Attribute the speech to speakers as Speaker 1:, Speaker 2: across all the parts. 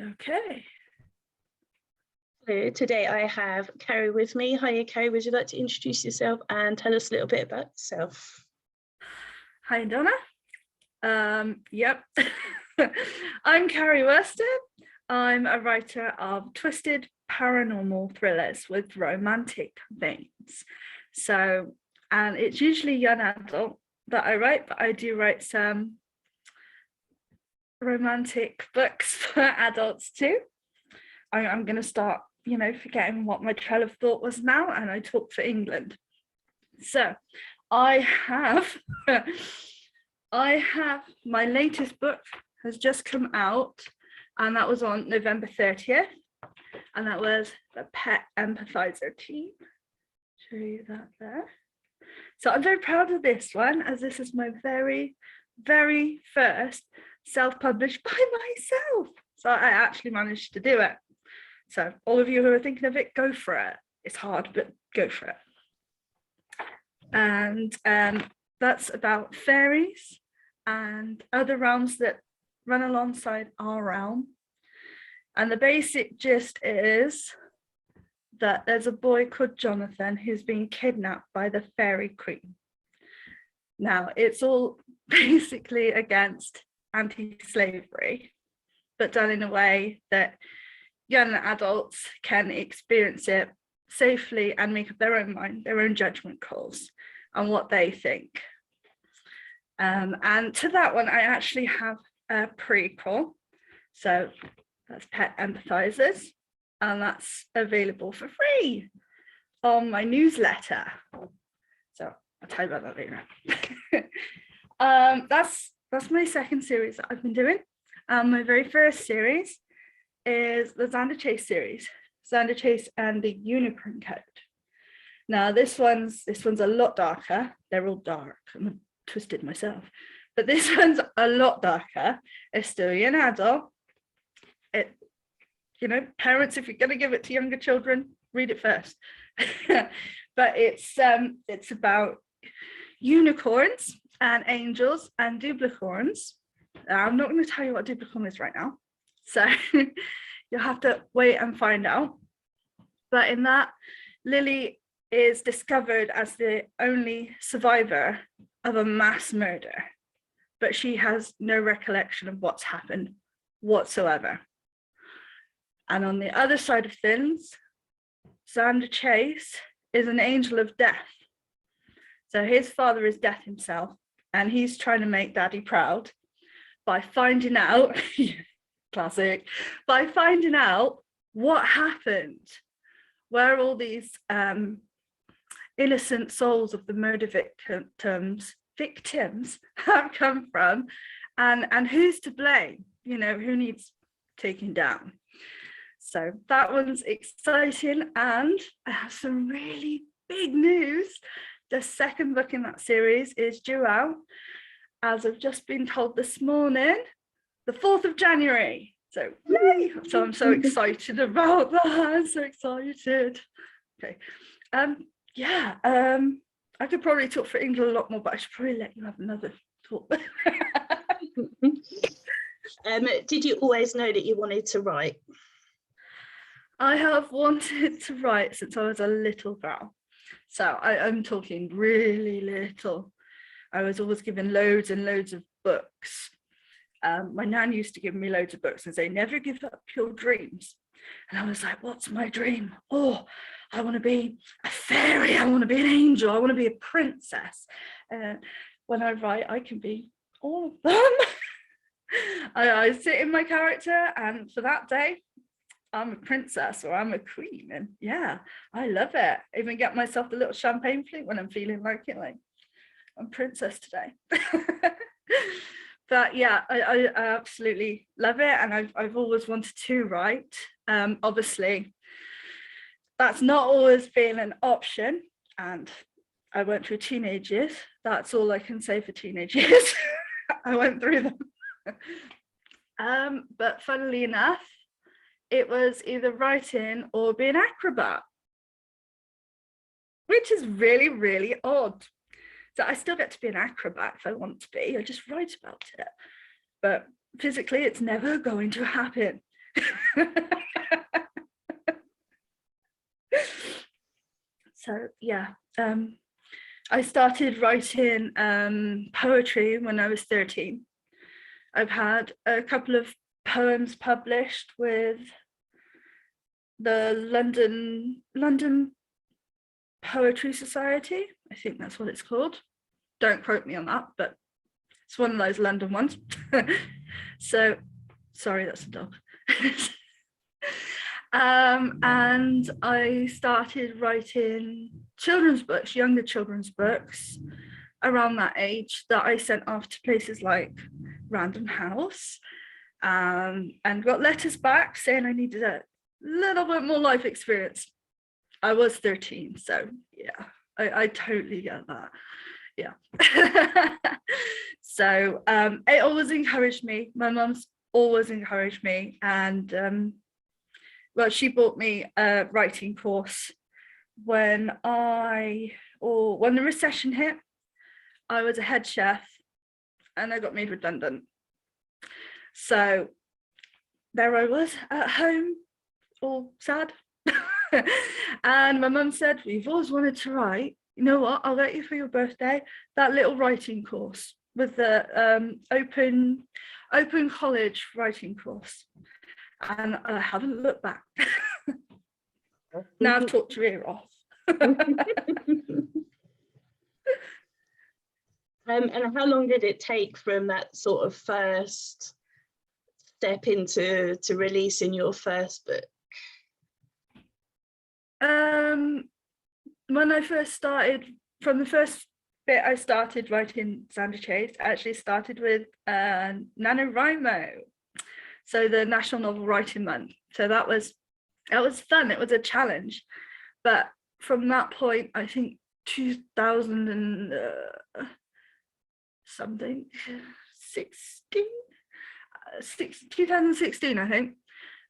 Speaker 1: Okay.
Speaker 2: So today I have Carrie with me. Hiya, Carrie. Would you like to introduce yourself and tell us a little bit about yourself?
Speaker 1: Hi, Donna. Yep. I'm Carrie Weston. I'm a writer of twisted paranormal thrillers with romantic veins. So, and it's usually young adult that I write, but I do write some romantic books for adults too. I'm going to start, forgetting what my trail of thought was now, and I talk for England. So I have my latest book has just come out, and that was on November 30th, and that was the Pet Empathizer Team. Show you that there. So I'm very proud of this one, as this is my very, very first self-published by myself. So I actually managed to do it. So all of you who are thinking of it, go for it. It's hard, but go for it. And that's about fairies and other realms that run alongside our realm. And the basic gist is that there's a boy called Jonathan who's been kidnapped by the fairy queen. Now, it's all basically against anti-slavery, but done in a way that young adults can experience it safely and make up their own mind, their own judgment calls on what they think. And to that one, I actually have a prequel. So that's Pet Empathizers, and that's available for free on my newsletter. So I'll tell you about that later. That's my second series that I've been doing. My very first series is the Xander Chase series, Xander Chase and the Unicorn Code. Now this one's a lot darker. They're all dark. I'm twisted myself, but this one's a lot darker. It's still young adult. Parents, if you're going to give it to younger children, read it first. But it's about unicorns and angels and duplicorns. I'm not going to tell you what a duplicorn is right now, so you'll have to wait and find out. But in that, Lily is discovered as the only survivor of a mass murder, but she has no recollection of what's happened whatsoever. And on the other side of things, Xander Chase is an angel of death. So his father is death himself, and he's trying to make Daddy proud by finding out, classic, by finding out what happened, where all these innocent souls of the murder victims have come from, and who's to blame, who needs taking down. So that one's exciting, and I have some really big news. The second book in that series is due out, as I've just been told this morning, the 4th of January. So, yay! So I'm so excited about that. I'm so excited. Okay. I could probably talk for England a lot more, but I should probably let you have another talk.
Speaker 2: Did you always know that you wanted to write?
Speaker 1: I have wanted to write since I was a little girl. So I'm talking really little. I was always given loads and loads of books. My nan used to give me loads of books and say, never give up your dreams. And I was like, what's my dream? Oh, I want to be a fairy. I want to be an angel. I want to be a princess. When I write, I can be all of them. I sit in my character, and for that day, I'm a princess or I'm a queen. And yeah, I love it. I even get myself a little champagne flute when I'm feeling like it, like I'm princess today. But yeah, I absolutely love it, and I've always wanted to write. Obviously, that's not always been an option, and I went through teenage years. That's all I can say for teenage years. I went through them. But funnily enough, it was either writing or be an acrobat, which is really, really odd. So I still get to be an acrobat if I want to be. I just write about it. But physically, it's never going to happen. So yeah, I started writing poetry when I was 13. I've had a couple of poems published with the London Poetry Society. I think that's what it's called. Don't quote me on that, but it's one of those London ones. So, sorry, that's a dog. And I started writing children's books, younger children's books, around that age, that I sent off to places like Random House, and got letters back saying I needed a little bit more life experience. I was 13, so yeah, I totally get that. Yeah. So it always encouraged me. My mum's always encouraged me, and well, she bought me a writing course when the recession hit. I was a head chef and I got made redundant. So there I was at home, all sad. And my mum said, we've always wanted to write. You know what? I'll get you for your birthday that little writing course with the open college writing course. And I haven't looked back. Now I've talked your ear off.
Speaker 2: And how long did it take from that sort of first step into releasing your first book?
Speaker 1: When I first started, from the first bit I started writing Sandra Chase, I actually started with NaNoWriMo, so the National Novel Writing Month. So that was fun. It was a challenge, but from that point, I think 2016, I think,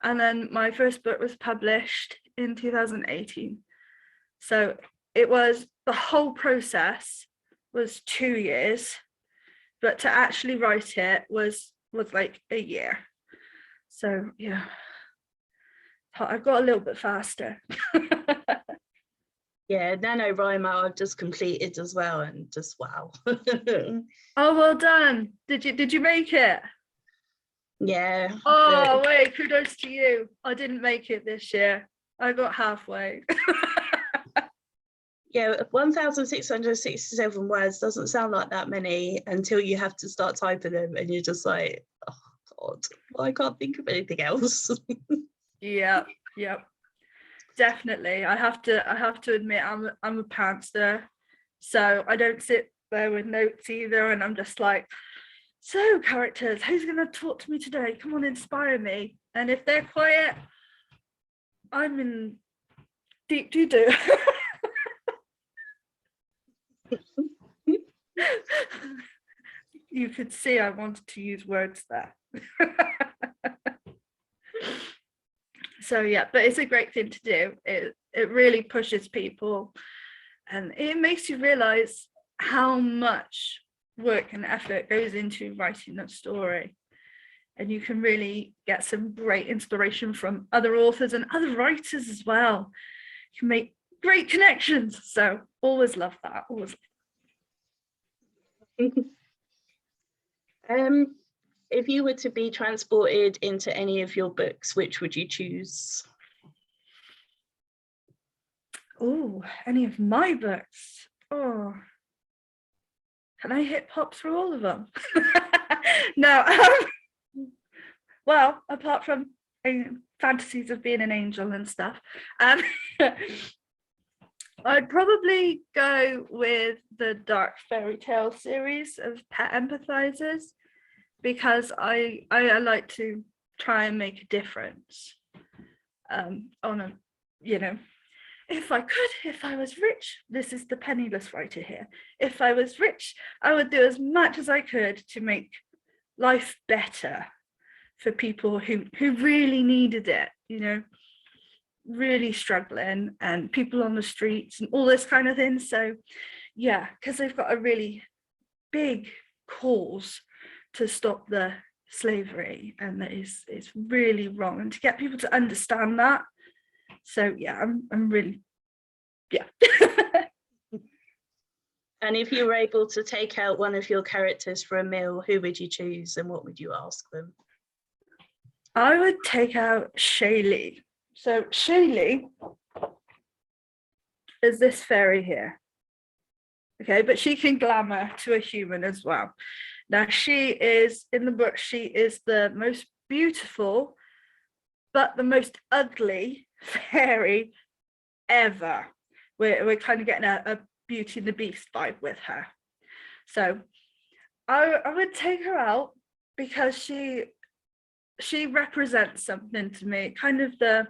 Speaker 1: and then my first book was published in 2018. So it was, the whole process was 2 years, but to actually write it was like a year. So yeah, I got a little bit faster.
Speaker 2: Yeah, NaNoWriMo I've just completed as well, and just wow.
Speaker 1: Oh, well done. Did you make it?
Speaker 2: Yeah.
Speaker 1: Oh, wait, kudos to you. I didn't make it this year. I got halfway.
Speaker 2: Yeah, 1,667 words doesn't sound like that many until you have to start typing them, and you're just like, oh God, I can't think of anything else.
Speaker 1: Yeah, definitely. I have to admit, I'm a pantser, so I don't sit there with notes either, and I'm just like, so characters, who's gonna talk to me today? Come on, inspire me. And if they're quiet, I'm in deep doo-doo. You could see I wanted to use words there. So yeah, but it's a great thing to do. It really pushes people, and it makes you realize how much work and effort goes into writing a story, and you can really get some great inspiration from other authors and other writers as well. You can make great connections, so always love that. Always.
Speaker 2: If you were to be transported into any of your books, which would you choose?
Speaker 1: Oh, any of my books? Oh, can I hip hop through all of them? No. Well, apart from fantasies of being an angel and stuff, I'd probably go with the Dark Fairy Tale series of Pet Empathizers, because I like to try and make a difference on a, if I was rich, this is the penniless writer here. If I was rich, I would do as much as I could to make life better for people who really needed it, really struggling, and people on the streets and all this kind of thing. So yeah, because they've got a really big cause to stop the slavery, and that is really wrong, and to get people to understand that. So yeah, I'm really, yeah.
Speaker 2: And if you were able to take out one of your characters for a meal, who would you choose and what would you ask them?
Speaker 1: I would take out Shaylee. So Shaylee is this fairy here. Okay, but she can glamour to a human as well. Now, she is, in the book, she is the most beautiful, but the most ugly fairy ever. We're kind of getting a Beauty and the Beast vibe with her. So I would take her out because she represents something to me, kind of the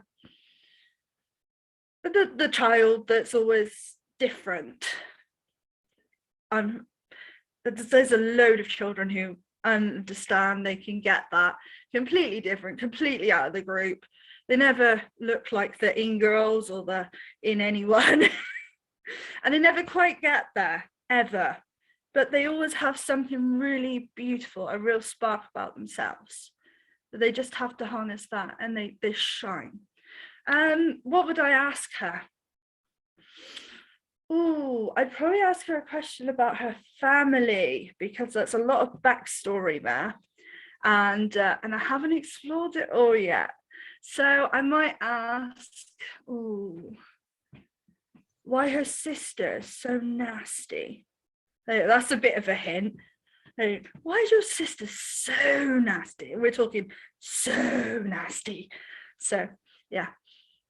Speaker 1: child that's always different. There's a load of children who understand they can get that completely different, completely out of the group. They never look like the in girls or the in anyone. And they never quite get there ever, but they always have something really beautiful, a real spark about themselves. They just have to harness that, and they shine. What would I ask her? Oh, I'd probably ask her a question about her family, because there's a lot of backstory there, and I haven't explored it all yet. So I might ask, why her sister's so nasty. That's a bit of a hint. Why is your sister so nasty? We're talking so nasty. So yeah,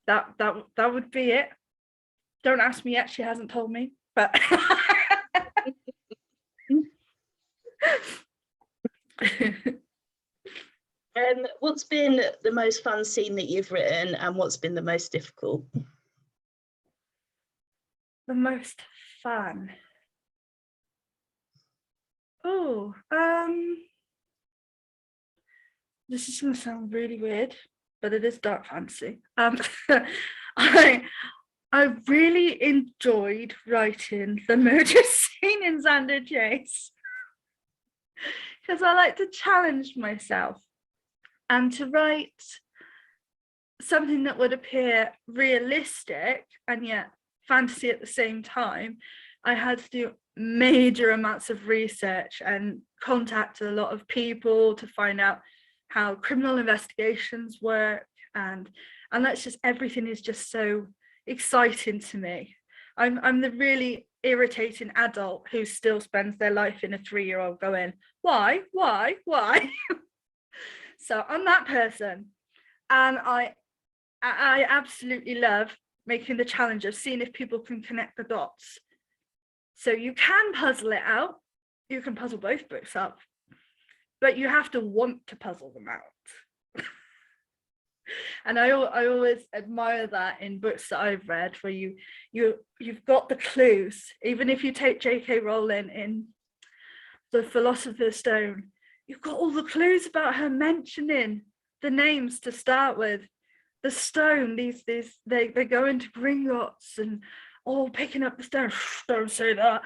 Speaker 1: that would be it. Don't ask me yet, she hasn't told me, but
Speaker 2: What's been the most fun scene that you've written, and what's been the most difficult?
Speaker 1: The most fun. Oh, this is going to sound really weird, but it is dark fantasy. I really enjoyed writing the murder scene in Xander Chase, because I like to challenge myself and to write something that would appear realistic and yet fantasy at the same time. I had to do major amounts of research and contact a lot of people to find out how criminal investigations work, and that's just, everything is just so exciting to me. I'm the really irritating adult who still spends their life in a 3-year-old going, why? So I'm that person, and I absolutely love making the challenge of seeing if people can connect the dots. So you can puzzle it out, you can puzzle both books up, but you have to want to puzzle them out. And I always admire that in books that I've read, where you've got the clues. Even if you take J.K. Rowling in The Philosopher's Stone, you've got all the clues about her mentioning the names to start with. The stone, they go into Gringotts and picking up the stone. Don't say that,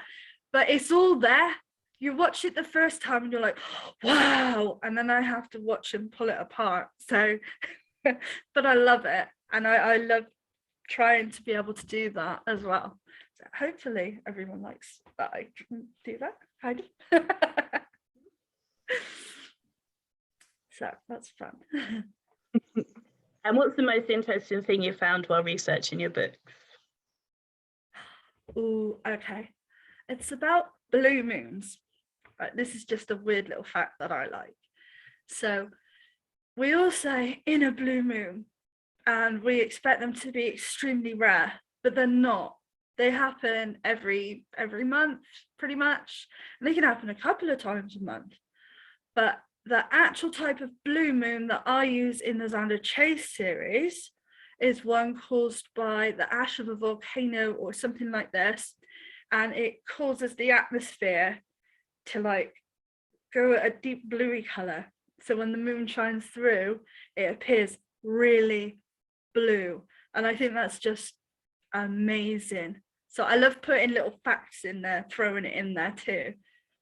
Speaker 1: but it's all there. You watch it the first time and you're like, wow, and then I have to watch and pull it apart. So, but I love it, and I love trying to be able to do that as well. So hopefully everyone likes that I can do that, kind of. So that's fun.
Speaker 2: And what's the most interesting thing you found while researching your book?
Speaker 1: Oh, okay. It's about blue moons. Right, this is just a weird little fact that I like. So we all say in a blue moon, and we expect them to be extremely rare, but they're not. They happen every month, pretty much. And they can happen a couple of times a month. But the actual type of blue moon that I use in the Xander Chase series is one caused by the ash of a volcano or something like this, and it causes the atmosphere to like go a deep bluey color. So when the moon shines through, it appears really blue, and I think that's just amazing. So I love putting little facts in there, throwing it in there too.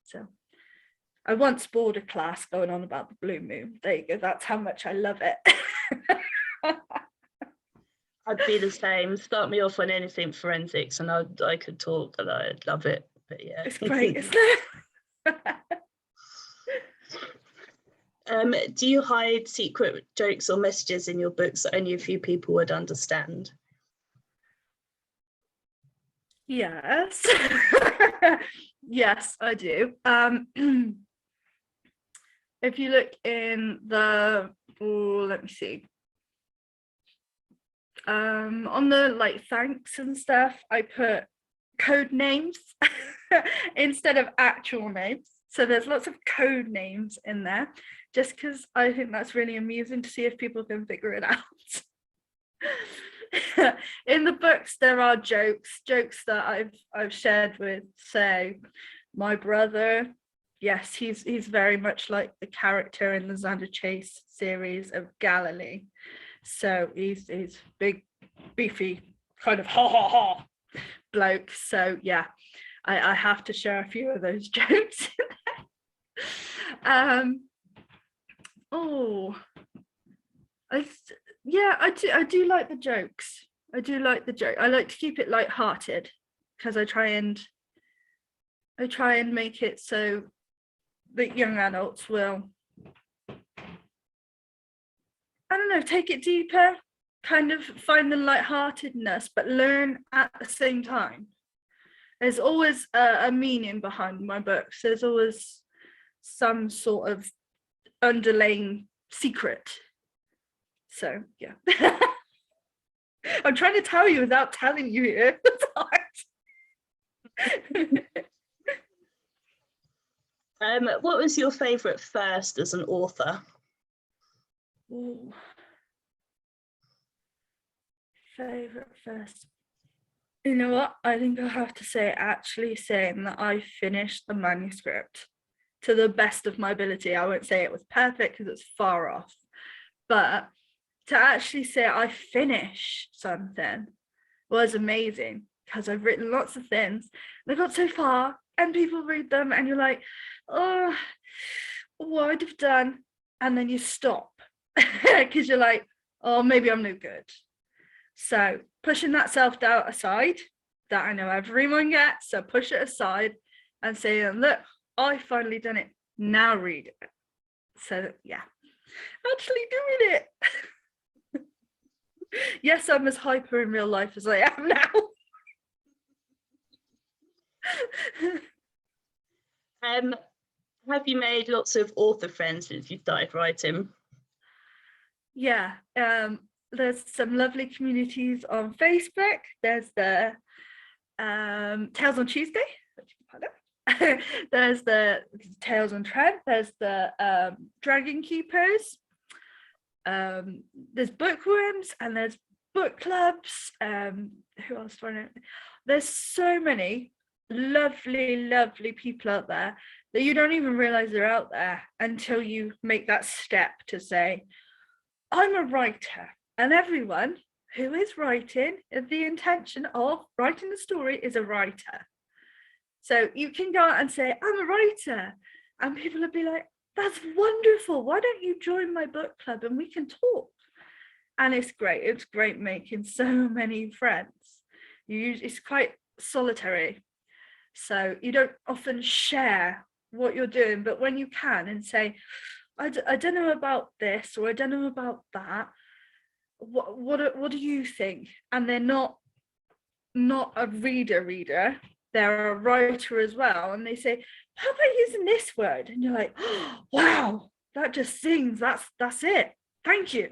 Speaker 1: So I once bored a class going on about the blue moon. There you go. That's how much I love it.
Speaker 2: I'd be the same. Start me off on anything forensics, and I could talk, and I'd love it. But yeah,
Speaker 1: It's great, isn't it?
Speaker 2: Do you hide secret jokes or messages in your books that only a few people would understand?
Speaker 1: Yes. Yes, I do. If you look in the, let me see. On the like thanks and stuff, I put code names instead of actual names. So there's lots of code names in there, just because I think that's really amusing to see if people can figure it out. In the books, there are jokes that I've shared with, say, my brother. Yes, he's very much like the character in the Xander Chase series of Galilee. So he's big, beefy, kind of ha ha ha bloke. So yeah, I have to share a few of those jokes. I do like the jokes. I like to keep it light-hearted, because I try and make it so that young adults will, I don't know, take it deeper, kind of find the lightheartedness, but learn at the same time. There's always a meaning behind my books. There's always some sort of underlying secret. So yeah. I'm trying to tell you without telling you here.
Speaker 2: What was your favourite first as an author?
Speaker 1: Ooh. Favourite first. You know what? I think I'll have to say saying that I finished the manuscript to the best of my ability. I won't say it was perfect because it's far off, but to actually say I finished something was amazing, because I've written lots of things. They got so far and people read them and you're like, oh, what I'd have done. And then you stop because you're like, oh, maybe I'm no good. So pushing that self-doubt aside, that I know everyone gets, so push it aside and say, look, I finally done it. Now read it. So yeah, actually doing it. Yes, I'm as hyper in real life as I am now.
Speaker 2: Have you made lots of author friends since you started writing?
Speaker 1: Yeah, there's some lovely communities on Facebook. There's the Tales on Tuesday. There's the Tales on Trent. There's the Dragon Keepers. There's bookworms and there's book clubs. Who else do I know? There's so many lovely people out there that you don't even realize they're out there until you make that step to say, I'm a writer, and everyone who is writing, the intention of writing the story is a writer. So you can go out and say, I'm a writer, and people will be like, that's wonderful. Why don't you join my book club and we can talk? And it's great. It's great making so many friends. It's quite solitary. So you don't often share what you're doing, but when you can and say, I don't know about this, or I don't know about that, what do you think? And they're not a reader, they're a writer as well, and they say, how about using this word? And you're like, oh, wow, that just sings. That's it. Thank you.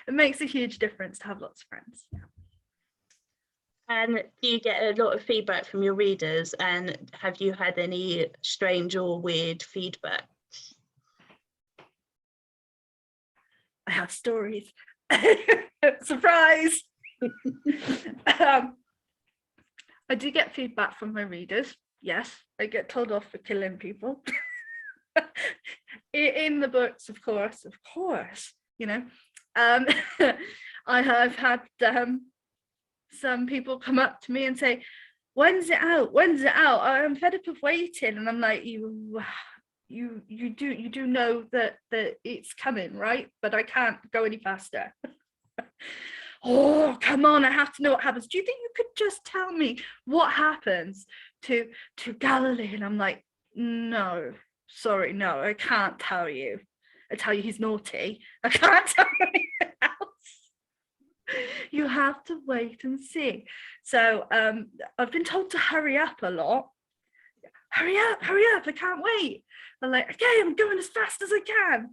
Speaker 1: It makes a huge difference to have lots of friends. Yeah.
Speaker 2: And do you get a lot of feedback from your readers? And have you had any strange or weird feedback?
Speaker 1: I have stories. Surprise. I do get feedback from my readers. Yes, I get told off for killing people. In the books, of course, you know. I have had some people come up to me and say, when's it out? I'm fed up of waiting. And I'm like, you do know that it's coming, right? But I can't go any faster. Oh, come on, I have to know what happens. Do you think you could just tell me what happens to Galilee? And I'm like, no, sorry, no, I can't tell you. I tell you he's naughty. I can't tell you anything else. You have to wait and see. So I've been told to hurry up a lot. Hurry up, I can't wait. I'm like, okay, I'm going as fast as I can.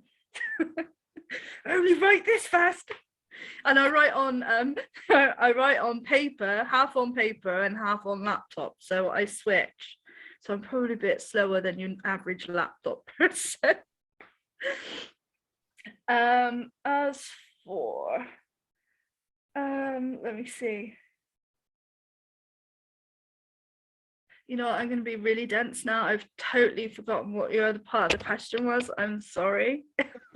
Speaker 1: I only write this fast. And I write on paper, half on paper and half on laptop. So I switch. So I'm probably a bit slower than your average laptop person. As for let me see. You know what, I'm going to be really dense now. I've totally forgotten what your other part of the question was. I'm sorry.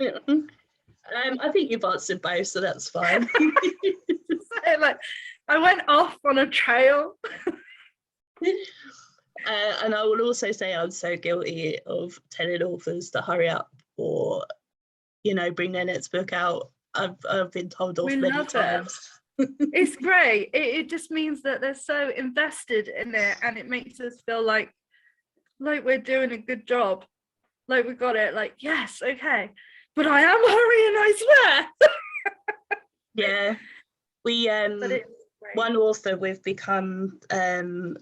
Speaker 2: I think you've answered both, so that's fine.
Speaker 1: So, like, I went off on a trail.
Speaker 2: And I will also say I'm so guilty of telling authors to hurry up or, you know, bring their next book out. I've been told off many times.
Speaker 1: It's great. It just means that they're so invested in it, and it makes us feel like we're doing a good job, like we got it. Like, yes, okay, but I am hurrying, I swear.
Speaker 2: Yeah, we one author we've become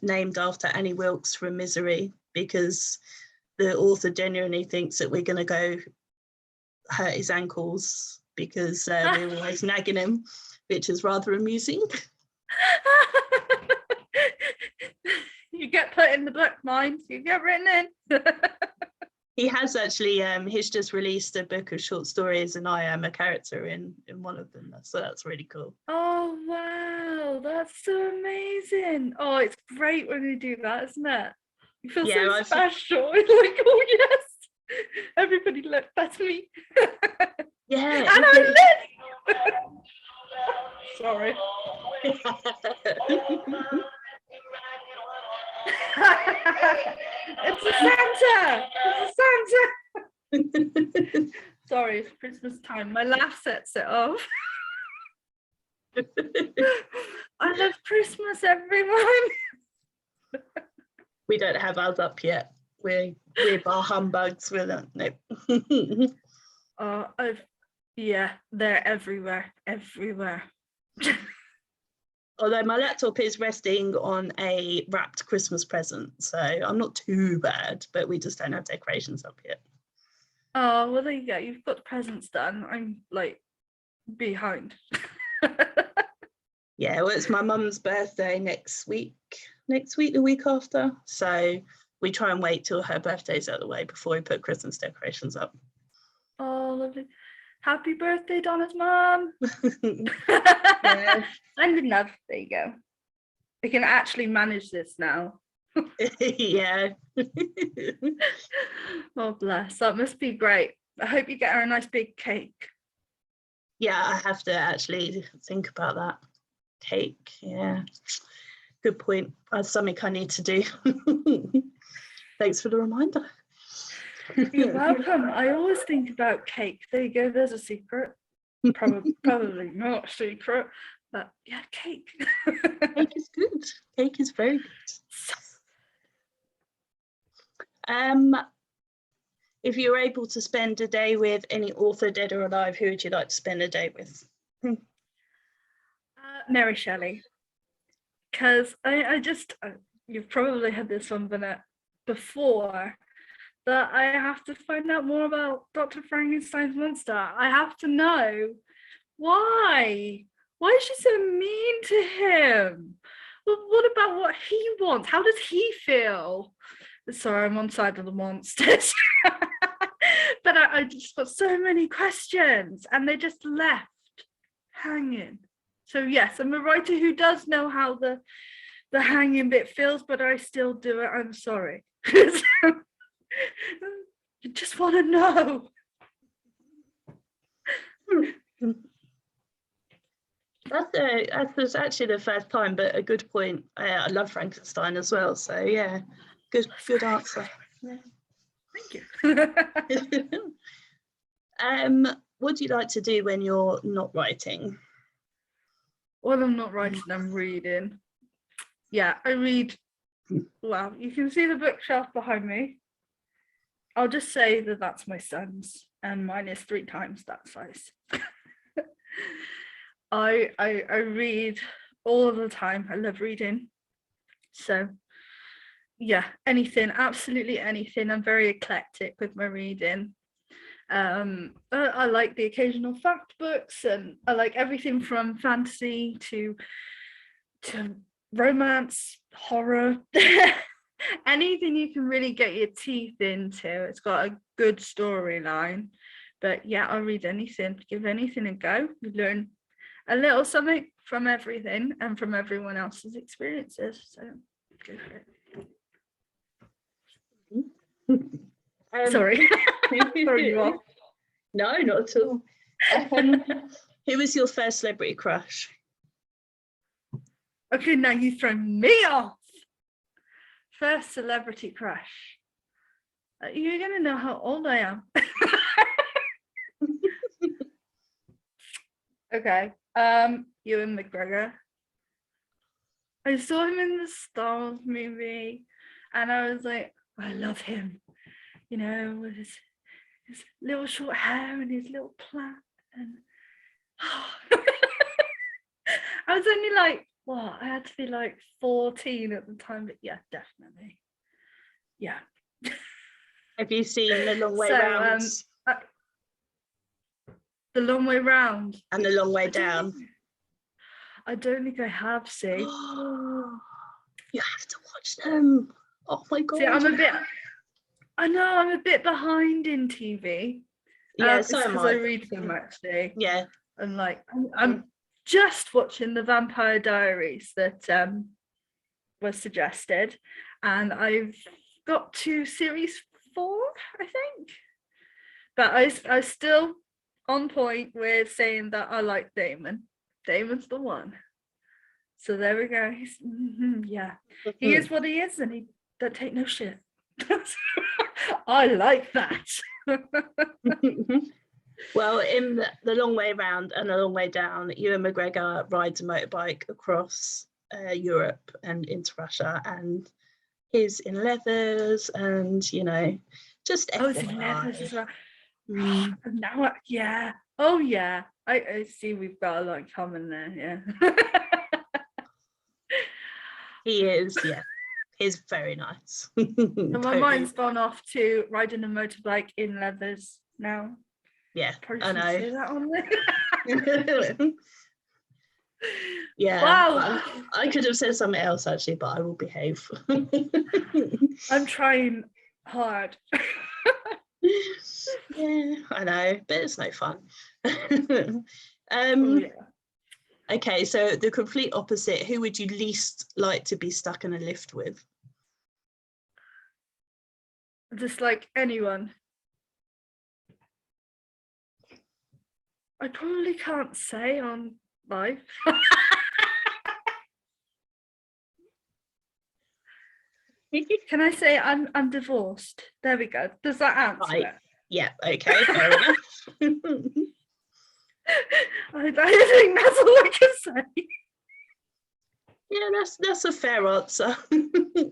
Speaker 2: named after Annie Wilkes from Misery, because the author genuinely thinks that we're going to go hurt his ankles because we're always nagging him, which is rather amusing.
Speaker 1: You get put in the book, mind. You get written in.
Speaker 2: He has actually, he's just released a book of short stories and I am a character in one of them. So that's really cool.
Speaker 1: Oh, wow. That's so amazing. Oh, it's great when you do that, isn't it? You feel so special. It's like, oh, yes. Everybody look, that's me.
Speaker 2: Yeah.
Speaker 1: And I'm Liz. Sorry. It's a Santa. It's a Santa. Sorry, it's Christmas time. My laugh sets it off. I love Christmas, everyone.
Speaker 2: We don't have ours up yet. We're bar humbugs with it. Nope.
Speaker 1: Yeah, they're everywhere.
Speaker 2: Although my laptop is resting on a wrapped Christmas present, so I'm not too bad, but we just don't have decorations up yet.
Speaker 1: Oh, well, there you go. You've got the presents done. I'm like behind.
Speaker 2: Yeah, well, it's my mum's birthday next week, the week after. So we try and wait till her birthday's out of the way before we put Christmas decorations up.
Speaker 1: Oh, lovely. Happy birthday, Donna's mum.
Speaker 2: Yeah.
Speaker 1: Sending love. There you go. We can actually manage this now.
Speaker 2: Yeah.
Speaker 1: Oh, bless. That must be great. I hope you get her a nice big cake.
Speaker 2: Yeah, I have to actually think about that. Cake, yeah. Good point. That's something I need to do. Thanks for the reminder.
Speaker 1: You're welcome. I always think about cake. There you go. There's a secret. Probably not a secret, but yeah, cake.
Speaker 2: Cake is good. Cake is very good. If you were able to spend a day with any author, dead or alive, who would you like to spend a day with?
Speaker 1: Mary Shelley. Because I just, you've probably had this one, Vanette, before, that I have to find out more about Dr. Frankenstein's monster. I have to know why. Why is she so mean to him? Well, what about what he wants? How does he feel? Sorry, I'm on side of the monsters. But I just got so many questions and they just left hanging. So yes, I'm a writer who does know how the hanging bit feels, but I still do it. I'm sorry. You just want to know.
Speaker 2: That's actually the first time, but a good point. I love Frankenstein as well, so yeah, good answer. Yeah.
Speaker 1: Thank you.
Speaker 2: What do you like to do when you're not writing?
Speaker 1: When I'm not writing, I'm reading. Yeah, I read. Well, you can see the bookshelf behind me. I'll just say that that's my son's, and mine is 3 times that size. I read all the time. I love reading. So yeah, anything, absolutely anything. I'm very eclectic with my reading. I like the occasional fact books, and I like everything from fantasy to romance, horror, anything you can really get your teeth into. It's got a good storyline. But yeah, I'll read anything, give anything a go. You learn a little something from everything and from everyone else's experiences. So go for it. Sorry. Sorry you off.
Speaker 2: No, not at all. Who was your first celebrity crush?
Speaker 1: Okay, now you throw me off. First celebrity crush. You're gonna know how old I am. Okay. Ewan McGregor. I saw him in the Star Wars movie, and I was like, I love him. You know, with his little short hair and his little plait, and I was only like, what? I had to be like 14 at the time, but yeah, definitely. Yeah.
Speaker 2: Have you seen The Long Way Round?
Speaker 1: The Long Way Round.
Speaker 2: And The Long Way Down.
Speaker 1: I don't think I have seen.
Speaker 2: You have to watch them. Oh my God.
Speaker 1: See, I know I'm a bit behind in TV.
Speaker 2: Yeah,
Speaker 1: it's because I read them actually.
Speaker 2: Yeah.
Speaker 1: And like I'm just watching the Vampire Diaries that was suggested, and I've got to series 4, I think. But I still on point with saying that I like Damon. Damon's the one. So there we go. Yeah, he is what he is, and he don't take no shit. I like that.
Speaker 2: Well, in the Long Way Round and The Long Way Down, Ewan McGregor rides a motorbike across Europe and into Russia, and he's in leathers, and you know, just
Speaker 1: it's in leathers as well. Now, yeah. Oh yeah. I see. We've got a lot in common there. Yeah.
Speaker 2: He is. Yeah. He's very nice.
Speaker 1: And my mind's gone off to riding a motorbike in leathers now.
Speaker 2: Yeah,
Speaker 1: probably
Speaker 2: I know.
Speaker 1: say that on there.
Speaker 2: Yeah.
Speaker 1: Wow.
Speaker 2: I could have said something else actually, but I will behave.
Speaker 1: I'm trying hard.
Speaker 2: Yeah, I know, but it's no fun.
Speaker 1: Yeah.
Speaker 2: Okay, so the complete opposite. Who would you least like to be stuck in a lift with?
Speaker 1: Just like anyone. I probably can't say on live. Can I say I'm divorced? There we go. Does that answer it?
Speaker 2: Yeah, okay, fair enough.
Speaker 1: I think that's all I can say.
Speaker 2: Yeah, that's a fair answer.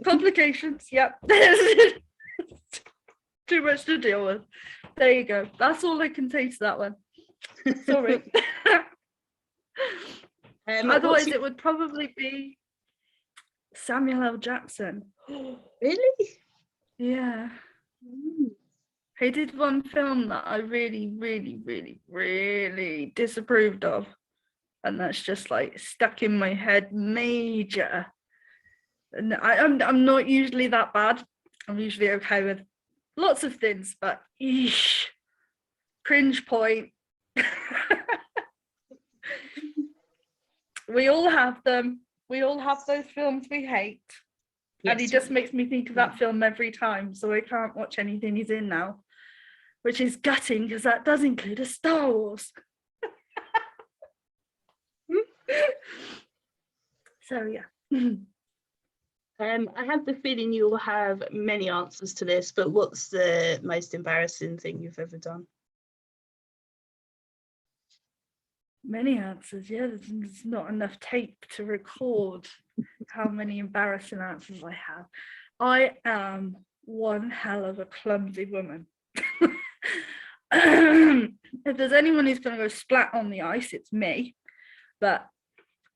Speaker 1: Complications, yep. Too much to deal with. There you go. That's all I can say to that one. Sorry. Otherwise, it would probably be Samuel L. Jackson.
Speaker 2: Really?
Speaker 1: Yeah. He did one film that I really, really, really, really disapproved of. And that's just like stuck in my head major. And I'm not usually that bad. I'm usually okay with lots of things, but eesh, cringe point. We all have them. We all have those films we hate. Yes. And he just makes me think of that film every time, so I can't watch anything he's in now, which is gutting because that does include a Star Wars. So yeah.
Speaker 2: I have the feeling you'll have many answers to this, but what's the most embarrassing thing you've ever done?
Speaker 1: Many answers, yeah. There's not enough tape to record how many embarrassing answers I have. I am one hell of a clumsy woman. If there's anyone who's going to go splat on the ice, it's me. But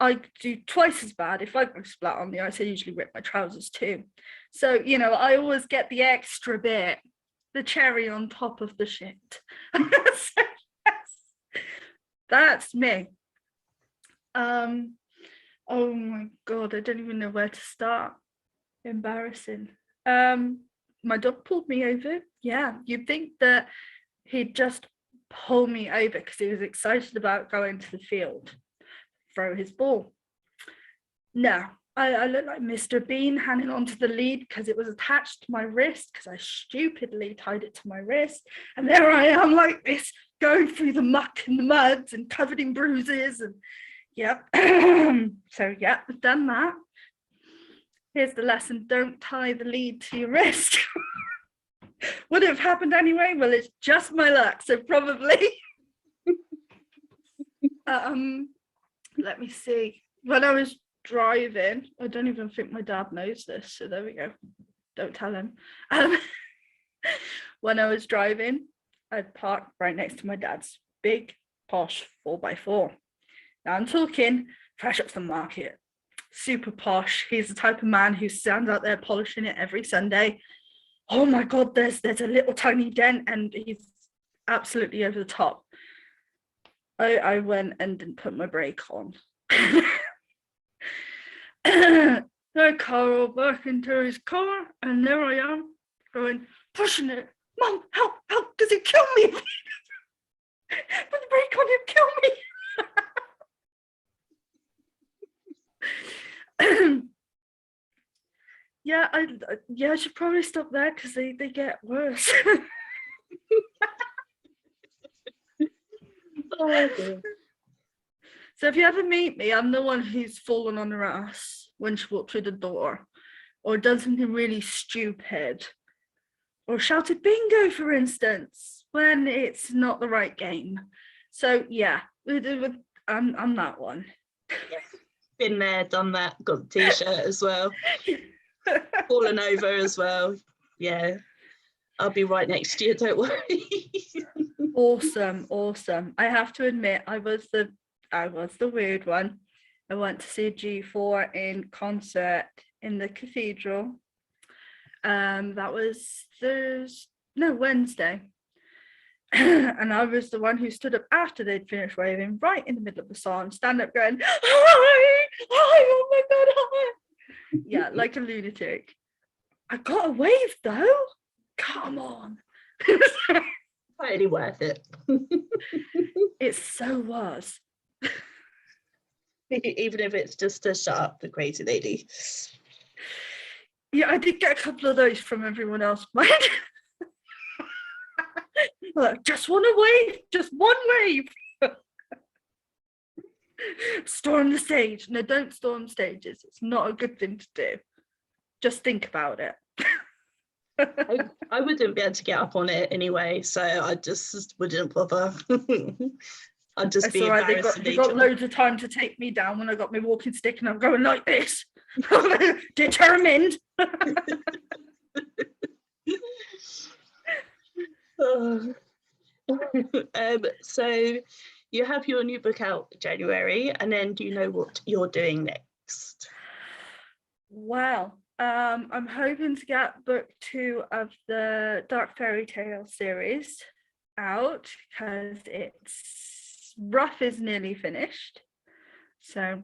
Speaker 1: I do twice as bad. If I go splat on the ice, I usually rip my trousers too. So, you know, I always get the extra bit, the cherry on top of the shit. So, that's me. Oh my God, I don't even know where to start. Embarrassing. My dog pulled me over. Yeah, you'd think that he'd just pull me over because he was excited about going to the field, throw his ball. No, I look like Mr. Bean hanging onto the lead because it was attached to my wrist because I stupidly tied it to my wrist. And there I am like this, going through the muck and the muds and covered in bruises. And yeah, so yeah, I've done that. Here's the lesson: don't tie the lead to your wrist. Would it have happened anyway? Well, it's just my luck, so probably. Let me see. When I was driving, I don't even think my dad knows this, so there we go. Don't tell him. When I was driving, I'd parked right next to my dad's big, posh 4x4. Now I'm talking fresh off the market, super posh. He's the type of man who stands out there polishing it every Sunday. Oh my God, there's a little tiny dent and he's absolutely over the top. I went and didn't put my brake on. The car all back into his car, and there I am going, pushing it. Mom, help, does it kill me? Put the brake on, it'll kill me. Yeah, I should probably stop there because they get worse.
Speaker 2: Oh,
Speaker 1: so if you ever meet me, I'm the one who's fallen on her ass when she walked through the door, or done something really stupid, or shouted bingo, for instance, when it's not the right game. So yeah, I'm that one.
Speaker 2: Yeah. Been there, done that, got the t-shirt as well. Fallen over as well. Yeah, I'll be right next to you, don't worry.
Speaker 1: Awesome. I have to admit, I was the weird one. I went to see G4 in concert in the cathedral. That was Wednesday. And I was the one who stood up after they'd finished waving, right in the middle of the song, stand up going, hi, oh my God, hi. Yeah, like a lunatic. I got a wave though. Come on.
Speaker 2: Totally worth it.
Speaker 1: It so was.
Speaker 2: Even if it's just to shut up the crazy lady.
Speaker 1: Yeah, I did get a couple of those from everyone else. Look, just one wave, just one wave. Storm the stage. No, don't storm stages. It's not a good thing to do. Just think about it.
Speaker 2: I wouldn't be able to get up on it anyway, so I just wouldn't bother. I'd just be embarrassed.
Speaker 1: They got loads of time to take me down when I got my walking stick and I'm going like this. Determined.
Speaker 2: So you have your new book out January, and then do you know what you're doing next?
Speaker 1: Well, I'm hoping to get book 2 of the Dark Fairy Tale series out because it's rough is nearly finished. So,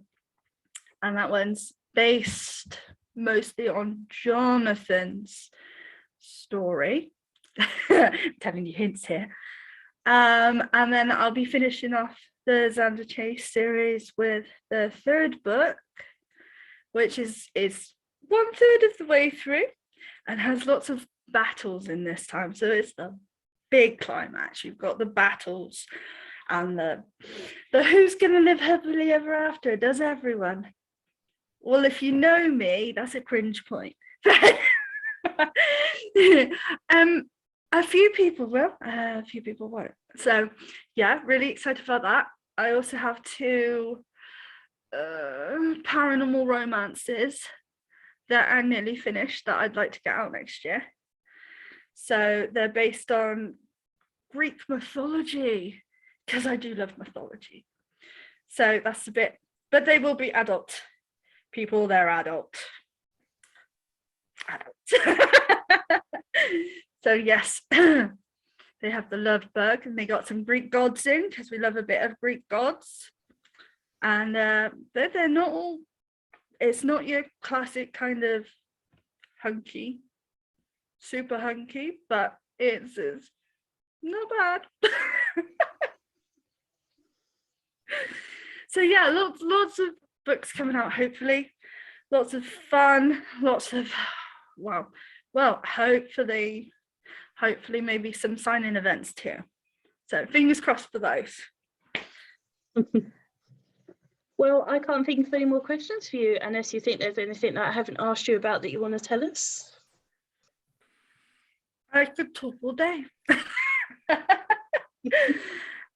Speaker 1: and that one's based mostly on Jonathan's story. I'm telling you hints here. And then I'll be finishing off the Xander Chase series with the 3rd book, which is 1/3 of the way through and has lots of battles in this time. So it's the big climax. You've got the battles and the who's gonna live happily ever after. Does everyone? Well, if you know me, that's a cringe point. A few people will, a few people won't. So yeah, really excited about that. I also have 2 paranormal romances that are nearly finished that I'd like to get out next year. So they're based on Greek mythology, because I do love mythology. So that's a bit, but they will be adult people, they're adult. So yes, they have the love bug, and they got some Greek gods in, because we love a bit of Greek gods. And they're not all, it's not your classic kind of hunky, super hunky, but it's not bad. So yeah, lots of books coming out, hopefully. Lots of fun, lots of, wow. Well, hopefully maybe some signing events too. So fingers crossed for those.
Speaker 2: Well, I can't think of any more questions for you, unless you think there's anything that I haven't asked you about that you want to tell us.
Speaker 1: I could talk all day.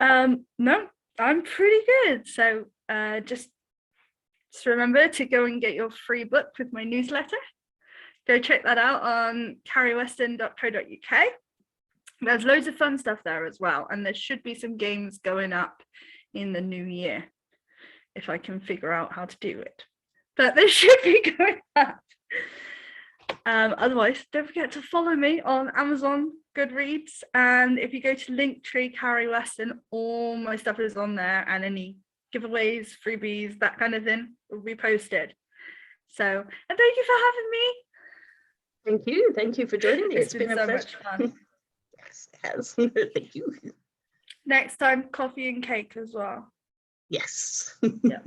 Speaker 1: No, I'm pretty good. So just remember to go and get your free book with my newsletter. Go check that out on carrieweston.co.uk. There's loads of fun stuff there as well, and there should be some games going up in the new year if I can figure out how to do it. But they should be going up. Otherwise, don't forget to follow me on Amazon, Goodreads, and if you go to Linktree, Carrie Weston, all my stuff is on there, and any giveaways, freebies, that kind of thing will be posted. So, and thank you for having me.
Speaker 2: Thank you for joining me. It's been
Speaker 1: so
Speaker 2: a
Speaker 1: much fun.
Speaker 2: Yes, it has. Thank you.
Speaker 1: Next time, coffee and cake as well.
Speaker 2: Yes.
Speaker 1: Yeah.